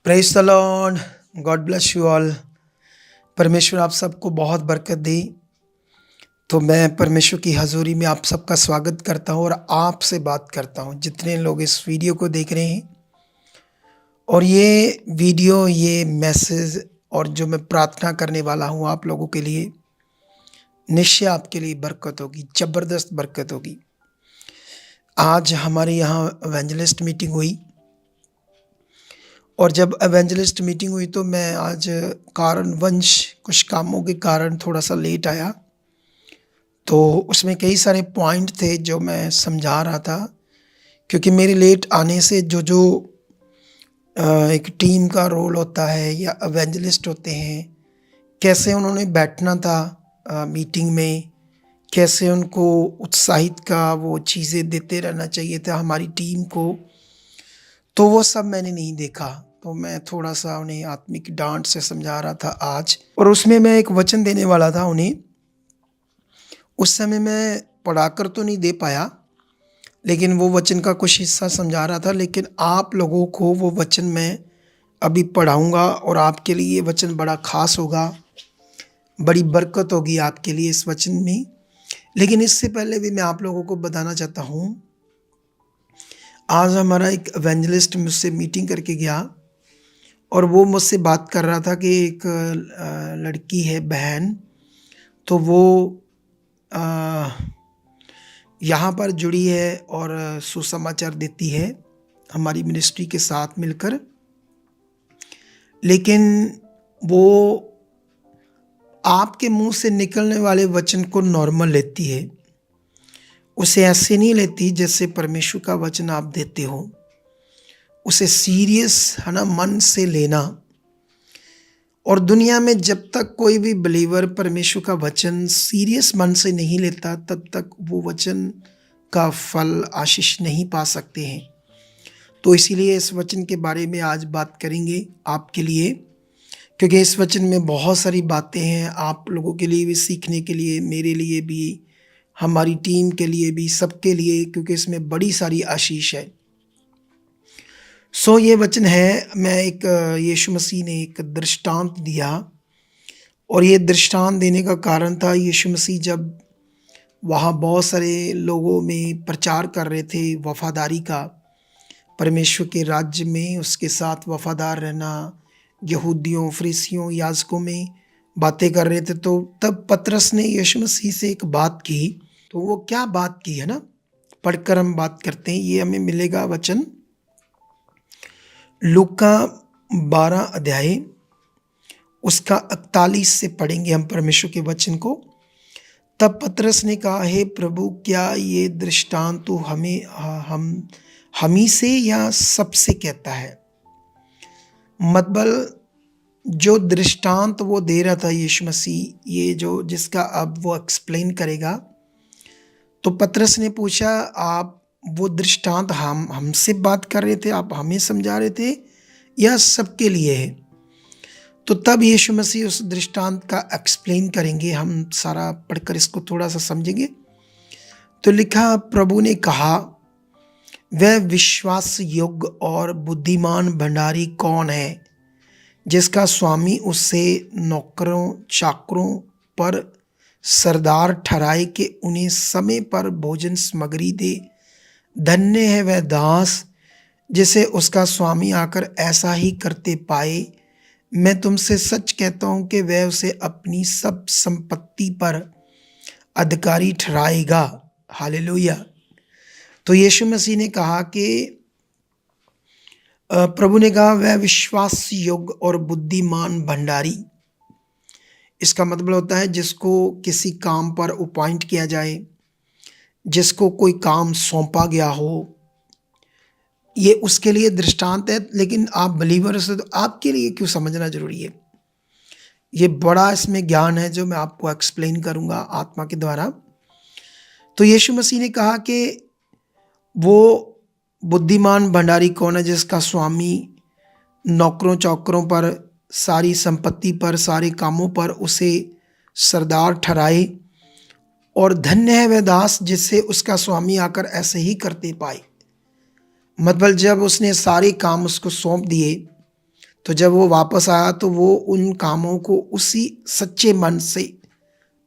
Praise the Lord. God bless you all. परमेश्वर आप सबको बहुत बरकत दे। तो मैं परमेश्वर की हजूरी में आप सबका स्वागत करता हूं और आपसे बात करता हूं, जितने लोग इस वीडियो को देख रहे हैं। और ये वीडियो, ये मैसेज और जो मैं प्रार्थना करने वाला हूं आप लोगों के लिए, निश्चय आपके लिए बरकत होगी, ज़बरदस्त बरकत होगी। आज हमारे यहाँ एवेंजलिस्ट मीटिंग हुई और जब एवेंजलिस्ट मीटिंग हुई तो मैं आज कारणवश कुछ कामों के कारण थोड़ा सा लेट आया। तो उसमें कई सारे पॉइंट थे जो मैं समझा रहा था, क्योंकि मेरे लेट आने से जो जो एक टीम का रोल होता है या एवेंजलिस्ट होते हैं, कैसे उन्होंने बैठना था मीटिंग में, कैसे उनको उत्साहित का वो चीज़ें देते रहना चाहिए था हमारी टीम को, तो वो सब मैंने नहीं देखा। तो मैं थोड़ा सा उन्हें आत्मिक डांट से समझा रहा था आज, और उसमें मैं एक वचन देने वाला था उन्हें। उस समय मैं पढ़ाकर तो नहीं दे पाया, लेकिन वो वचन का कुछ हिस्सा समझा रहा था। लेकिन आप लोगों को वो वचन मैं अभी पढ़ाऊँगा और आपके लिए ये वचन बड़ा ख़ास होगा, बड़ी बरकत होगी आपके लिए इस वचन में। लेकिन इससे पहले भी मैं आप लोगों को बताना चाहता हूँ, आज हमारा एक एवेंजलिस्ट मुझसे मीटिंग करके गया और वो मुझसे बात कर रहा था कि एक लड़की है, बहन, तो वो यहाँ पर जुड़ी है और सुसमाचार देती है हमारी मिनिस्ट्री के साथ मिलकर। लेकिन वो आपके मुंह से निकलने वाले वचन को नॉर्मल लेती है, उसे ऐसे नहीं लेती जैसे परमेश्वर का वचन आप देते हो। उसे सीरियस है ना, मन से लेना। और दुनिया में जब तक कोई भी बिलीवर परमेश्वर का वचन सीरियस मन से नहीं लेता, तब तक वो वचन का फल, आशीष नहीं पा सकते हैं। तो इसीलिए इस वचन के बारे में आज बात करेंगे आपके लिए, क्योंकि इस वचन में बहुत सारी बातें हैं आप लोगों के लिए भी सीखने के लिए, मेरे लिए भी, हमारी टीम के लिए भी, सबके लिए, क्योंकि इसमें बड़ी सारी आशीष है। ये वचन है, मैं एक यीशु मसीह ने एक दृष्टांत दिया, और ये दृष्टांत देने का कारण था, यीशु मसीह जब वहाँ बहुत सारे लोगों में प्रचार कर रहे थे वफादारी का, परमेश्वर के राज्य में उसके साथ वफादार रहना, यहूदियों, फरीसियों, याजकों में बातें कर रहे थे। तो तब पतरस ने यीशु मसीह से एक बात की। तो वो क्या बात की है ना, पढ़कर हम बात करते हैं। ये हमें मिलेगा वचन लूका 12 अध्याय, उसका 41 से पढ़ेंगे हम परमेश्वर के वचन को। तब पतरस ने कहा, हे प्रभु, क्या ये दृष्टांत तू हम ही से या सबसे कहता है? मतलब जो दृष्टांत वो दे रहा था यीशु मसीह, ये जो जिसका अब वो एक्सप्लेन करेगा। तो पतरस ने पूछा, आप वो दृष्टांत हमसे बात कर रहे थे, आप हमें समझा रहे थे, या सबके लिए है? तो तब यीशु मसीह उस दृष्टांत का एक्सप्लेन करेंगे। हम सारा पढ़कर इसको थोड़ा सा समझेंगे। तो लिखा, प्रभु ने कहा, वह विश्वास योग्य और बुद्धिमान भंडारी कौन है, जिसका स्वामी उसे नौकरों चाकरों पर सरदार ठहराए कि उन्हें समय पर भोजन सामग्री दे। धन्य है वह दास जिसे उसका स्वामी आकर ऐसा ही करते पाए। मैं तुमसे सच कहता हूँ कि वह उसे अपनी सब संपत्ति पर अधिकारी ठहराएगा। हालेलुया। तो यीशु मसीह ने कहा कि प्रभु ने कहा, वह विश्वास योग्य और बुद्धिमान भंडारी। इसका मतलब होता है जिसको किसी काम पर अपॉइंट किया जाए, जिसको कोई काम सौंपा गया हो, ये उसके लिए दृष्टांत है। लेकिन आप बिलीवर से, तो आपके लिए क्यों समझना जरूरी है? ये बड़ा इसमें ज्ञान है जो मैं आपको एक्सप्लेन करूंगा आत्मा के द्वारा। तो यीशु मसीह ने कहा कि वो बुद्धिमान भंडारी कौन है, जिसका स्वामी नौकरों चौकरों पर, सारी संपत्ति पर, सारे कामों पर उसे सरदार ठहराए। और धन्य है वह दास जिससे उसका स्वामी आकर ऐसे ही करते पाए। मतलब जब उसने सारे काम उसको सौंप दिए, तो जब वो वापस आया तो वो उन कामों को उसी सच्चे मन से,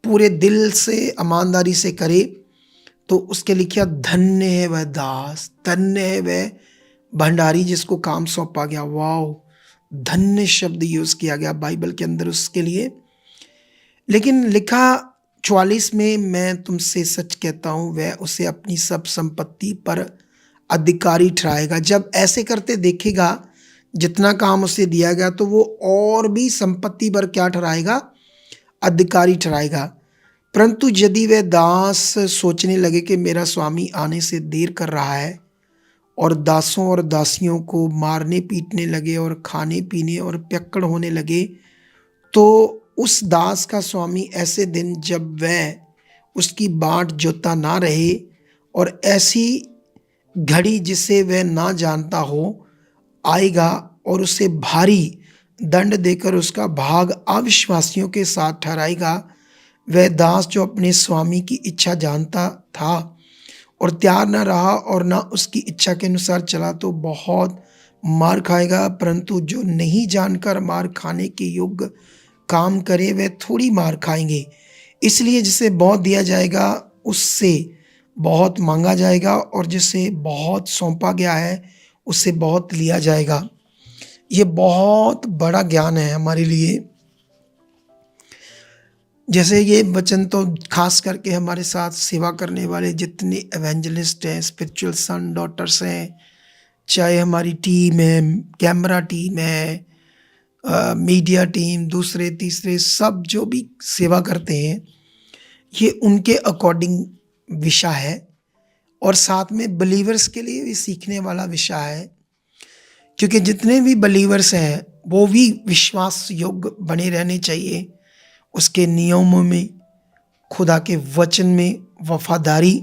पूरे दिल से, ईमानदारी से करे। तो उसके लिखा, धन्य है वह दास, धन्य है वह भंडारी जिसको काम सौंपा गया। वाओ! धन्य शब्द यूज़ किया गया बाइबल के अंदर उसके लिए। लेकिन लिखा 44 में, मैं तुमसे सच कहता हूँ वह उसे अपनी सब संपत्ति पर अधिकारी ठहराएगा। जब ऐसे करते देखेगा, जितना काम उसे दिया गया, तो वो और भी संपत्ति पर क्या ठहराएगा? अधिकारी ठहराएगा। परंतु यदि वह दास सोचने लगे कि मेरा स्वामी आने से देर कर रहा है, और दासों और दासियों को मारने पीटने लगे और खाने पीने और पियक्कड़ होने लगे, तो उस दास का स्वामी ऐसे दिन जब वह उसकी बाट जोता ना रहे, और ऐसी घड़ी जिसे वह ना जानता हो आएगा, और उसे भारी दंड देकर उसका भाग अविश्वासियों के साथ ठहराएगा। वह दास जो अपने स्वामी की इच्छा जानता था और तैयार न रहा और ना उसकी इच्छा के अनुसार चला, तो बहुत मार खाएगा। परंतु जो नहीं जानकर मार खाने के योग्य काम करे, वह थोड़ी मार खाएंगे। इसलिए जिसे बहुत दिया जाएगा उससे बहुत मांगा जाएगा, और जिसे बहुत सौंपा गया है उससे बहुत लिया जाएगा। ये बहुत बड़ा ज्ञान है हमारे लिए। जैसे ये वचन तो खास करके हमारे साथ सेवा करने वाले जितने एवेंजलिस्ट हैं, स्पिरिचुअल सन डॉटर्स हैं, चाहे हमारी टीम है, कैमरा टीम है, मीडिया टीम, दूसरे तीसरे सब जो भी सेवा करते हैं, ये उनके अकॉर्डिंग विषय है, और साथ में बिलीवर्स के लिए भी सीखने वाला विषय है। क्योंकि जितने भी बिलीवर्स हैं वो भी विश्वास योग्य बने रहने चाहिए, उसके नियमों में, खुदा के वचन में वफादारी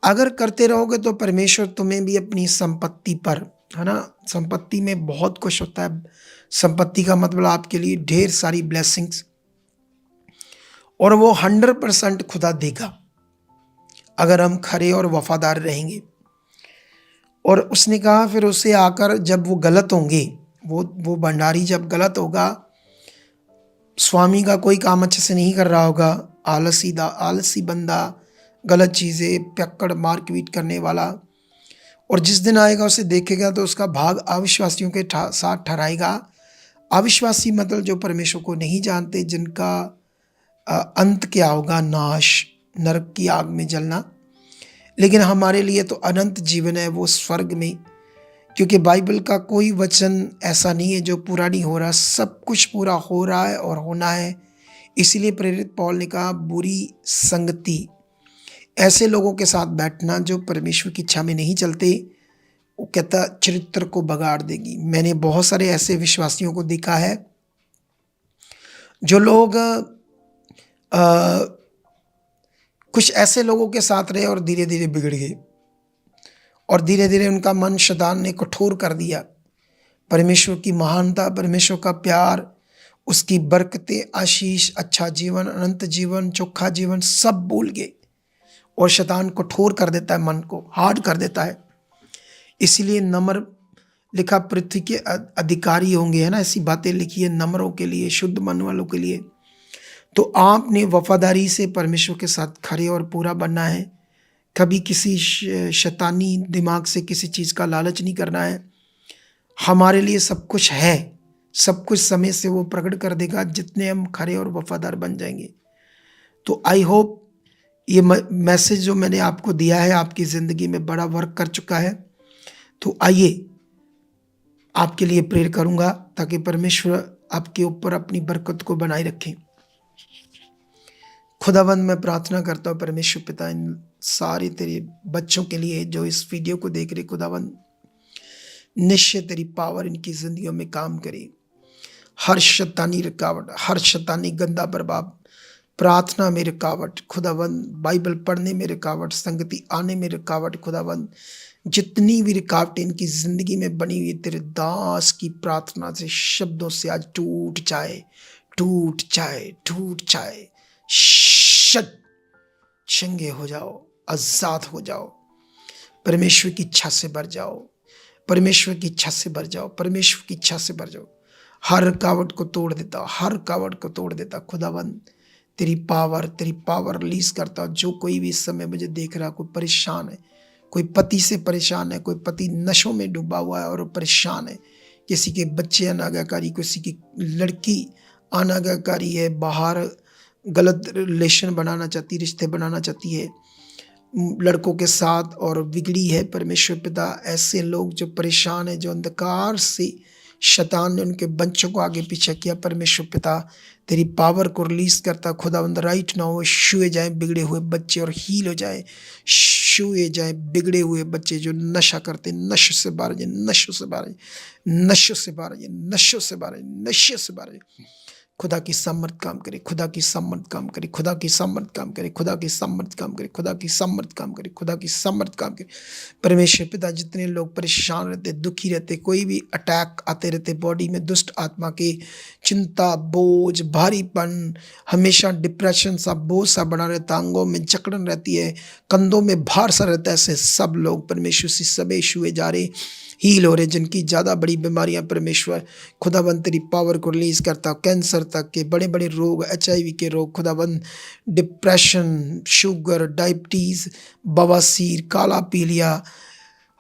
अगर करते रहोगे तो परमेश्वर तुम्हें भी अपनी संपत्ति पर, है ना, संपत्ति में बहुत कुछ होता है। संपत्ति का मतलब आपके लिए ढेर सारी ब्लेसिंग्स, और वो 100% खुदा देगा अगर हम खरे और वफादार रहेंगे। और उसने कहा फिर उसे आकर, जब वो गलत होंगे, वो भंडारी जब गलत होगा, स्वामी का कोई काम अच्छे से नहीं कर रहा होगा, आलसी बंदा, गलत चीज़ें, पियक्कड़, मारपीट करने वाला, और जिस दिन आएगा उसे देखेगा तो उसका भाग अविश्वासियों के साथ ठहराएगा। अविश्वासी मतलब जो परमेश्वर को नहीं जानते, जिनका अंत क्या होगा? नाश, नरक की आग में जलना। लेकिन हमारे लिए तो अनंत जीवन है, वो स्वर्ग में। क्योंकि बाइबल का कोई वचन ऐसा नहीं है जो पूरा नहीं हो रहा, सब कुछ पूरा हो रहा है और होना है। इसीलिए प्रेरित पौल ने कहा, बुरी संगति, ऐसे लोगों के साथ बैठना जो परमेश्वर की इच्छा में नहीं चलते, वो कहता चरित्र को बगाड़ देगी। मैंने बहुत सारे ऐसे विश्वासियों को देखा है जो लोग कुछ ऐसे लोगों के साथ रहे और धीरे धीरे बिगड़ गए, और धीरे धीरे उनका मन शैतान ने कठोर कर दिया। परमेश्वर की महानता, परमेश्वर का प्यार, उसकी बरकतें, आशीष, अच्छा जीवन, अनंत जीवन, चोखा जीवन सब भूल गए, और शैतान कठोर कर देता है, मन को हार्ड कर देता है। इसीलिए नम्र लिखा पृथ्वी के अधिकारी होंगे, है ना, ऐसी बातें लिखी है नम्रों के लिए, शुद्ध मन वालों के लिए। तो आपने वफादारी से परमेश्वर के साथ खरे और पूरा बनना है। कभी किसी शैतानी दिमाग से किसी चीज़ का लालच नहीं करना है। हमारे लिए सब कुछ है, सब कुछ समय से वो प्रकट कर देगा जितने हम खरे और वफादार बन जाएंगे। तो आई होप ये मैसेज जो मैंने आपको दिया है आपकी ज़िंदगी में बड़ा वर्क कर चुका है। तो आइए आपके लिए प्रेयर करूँगा ताकि परमेश्वर आपके ऊपर अपनी बरकत को बनाए रखें। खुदावंद, मैं प्रार्थना करता हूँ परमेश्वर पिता, इन सारे तेरे बच्चों के लिए जो इस वीडियो को देख रहे, खुदावंद निश्चय तेरी पावर इनकी जिंदगियों में काम करे। हर शैतानी रुकावट, हर शैतानी गंदा प्रभाव, प्रार्थना में रुकावट, खुदावंद बाइबल पढ़ने में रुकावट, संगति आने में रुकावट, खुदावंद जितनी भी रुकावटें इनकी जिंदगी में बनी हुई, तेरे दास की प्रार्थना से, शब्दों से आज टूट जाए, टूट जाए, टूट जाए। शत चंगे हो जाओ, आजाद हो जाओ, परमेश्वर की इच्छा से भर जाओ, परमेश्वर की इच्छा से भर जाओ, परमेश्वर की इच्छा से भर जाओ। हर रुकावट को तोड़ देता हूँ, हर रुकावट को तोड़ देता हूँ। खुदावंद तेरी पावर रिलीज़ करता हूँ। जो कोई भी इस समय मुझे देख रहा है, कोई परेशान है, कोई पति से परेशान है, कोई पति नशों में डूबा हुआ है और वो परेशान है, किसी के बच्चे अनाज्ञाकारी, किसी की लड़की अनाज्ञाकारी है, बाहर गलत रिलेशन बनाना चाहती, रिश्ते बनाना चाहती है लड़कों के साथ और बिगड़ी है। परमेश्वर पिता, ऐसे लोग जो परेशान हैं, जो अंधकार से शैतान ने उनके बच्चों को आगे पीछे किया, परमेश्वर पिता तेरी पावर को रिलीज करता खुदावंद राइट नाउ छुए जाए बिगड़े हुए बच्चे और हील हो जाए। छुए जाए बिगड़े हुए बच्चे जो नशा करते, नशे से बाहर जाए, नशों से बाहर जाए, नशों से बाहर जाए, नशों से बाहर जाए, नशे से बाहर जाए। खुदा की सामर्थ काम करे, खुदा की सामर्थ काम करे, खुदा की सामर्थ काम करे, खुदा की सामर्थ काम करे, खुदा की सामर्थ काम करे, खुदा की सामर्थ काम करे। परमेश्वर पिता, जितने लोग परेशान रहते, दुखी रहते, कोई भी अटैक आते रहते बॉडी में, दुष्ट आत्मा के चिंता, बोझ, भारीपन, हमेशा डिप्रेशन सा बोझ सा बना रहता, अंगों में जकड़न रहती है, कंधों में भार सा रहता है, ऐसे सब लोग परमेश्वर से सबे छुए जा रहे, हील हो रहे। जिनकी ज़्यादा बड़ी बीमारियां, परमेश्वर खुदाबंद तेरी पावर को रिलीज़ करता, कैंसर तक के बड़े बड़े रोग, HIV के रोग, खुदाबंद डिप्रेशन, शुगर, डायबिटीज़, बवासीर, काला पीलिया,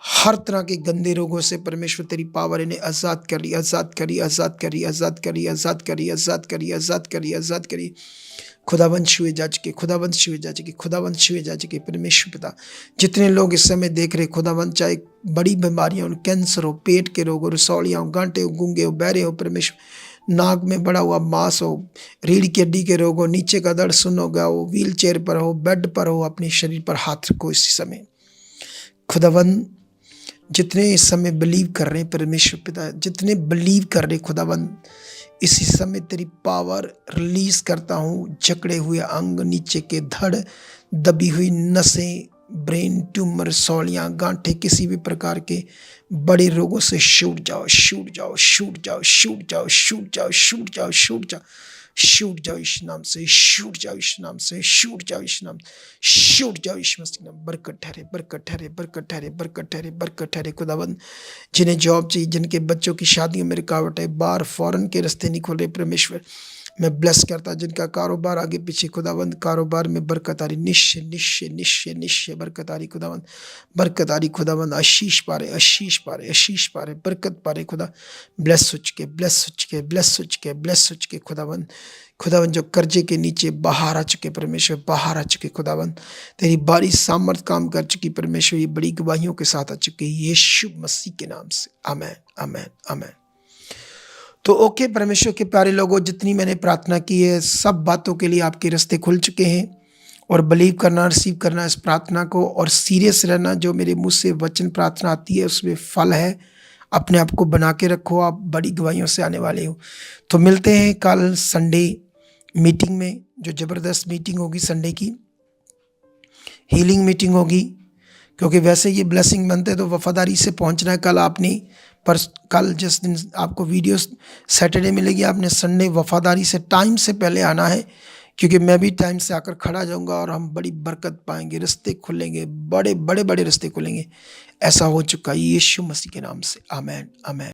हर तरह के गंदे रोगों से परमेश्वर तेरी पावर इन्हें आज़ाद करी, आज़ाद करी, आज़ाद करी, आज़ाद करी, आज़ाद करी, आज़ाद करी, आज़ाद करी, आज़ाद करी। खुदावंद छुए जा चुके, खुदावंद छुए जा चुके, खुदावंद छुए जा चुके। परमेश्वर पिता, जितने लोग इस समय देख रहे खुदावंद, चाहे बड़ी बीमारियां हो, कैंसर हो, पेट के रोग हो, रसौलियाँ हो, गांठे हो, गूंगे हो, बहरे हो, परमेश्वर नाक में बड़ा हुआ मांस हो, रीढ़ की हड्डी के रोग हो, नीचे का दर्द सुन हो गया हो, व्हील चेयर पर हो, बेड पर हो, अपने शरीर पर हाथ रखो इसी समय। खुदावंद, जितने इस समय बिलीव कर रहे हैं परमेश्वर पिता, जितने बिलीव कर रहे खुदावंद, इसी समय तेरी पावर रिलीज करता हूँ। जकड़े हुए अंग, नीचे के धड़, दबी हुई नसें, ब्रेन ट्यूमर, सौलियाँ, गांठे, किसी भी प्रकार के बड़े रोगों से छूट जाओ, छूट जाओ, छूट जाओ, छूट जाओ, छूट जाओ, छूट जाओ, छूट जाओ, छूट जाओ इस नाम से, छूट जाओ इस नाम से, छूट जाओ इस नाम, छूट जाओ इस मसीह नाम। बरकत ठहरे, बरकत ठहरे, बरकत ठहरे, बरकत ठहरे, बरकत ठहरे। खुदावंद, जिन्हें जॉब चाहिए, जिनके बच्चों की शादियों में रुकावट है, बाहर फॉरेन के रास्ते नहीं खोल रहे, परमेश्वर मैं ब्लेस करता। जिनका कारोबार आगे पीछे, खुदावंद कारोबार में बरकत आ रही, निश्चय निश्चय निश्चय निश्चय बरकत आ रही, खुदावंद बरकत आ रही, खुदावंद आशीष पा रहे, आशीष पा रहे, आशीष पा रहे, बरकत पा रहे। खुदा ब्लेस हो चुके, ब्लेस हो चुके, ब्लेस हो चुके, ब्लेस हो चुके। खुदावंद, खुदावंद जो कर्जे के नीचे बाहर आ चुके, परमेश्वर बाहर आ चुके। खुदावंद तेरी बारी सामर्थ काम कर चुकी, परमेश्वर ये बड़ी गवाहियों के साथ आ चुके, यीशु मसीह के नाम से, आमेन, आमेन, आमेन। तो ओके परमेश्वर के प्यारे लोगों, जितनी मैंने प्रार्थना की है, सब बातों के लिए आपके रास्ते खुल चुके हैं। और बिलीव करना, रिसीव करना इस प्रार्थना को, और सीरियस रहना। जो मेरे मुँह से वचन प्रार्थना आती है उसमें फल है। अपने आप को बना के रखो, आप बड़ी गवाहियों से आने वाले हो। तो मिलते हैं कल संडे मीटिंग में, जो ज़बरदस्त मीटिंग होगी संडे की, हीलिंग मीटिंग होगी। क्योंकि वैसे ये ब्लेसिंग बनते तो वफादारी से पहुंचना है। कल आपने पर कल जिस दिन आपको वीडियो सैटरडे मिलेगी, आपने संडे वफादारी से टाइम से पहले आना है। क्योंकि मैं भी टाइम से आकर खड़ा जाऊंगा और हम बड़ी बरकत पाएंगे, रास्ते खुलेंगे, बड़े बड़े बड़े रास्ते खुलेंगे। ऐसा हो चुका है यीशु मसीह के नाम से, आमेन, आमेन।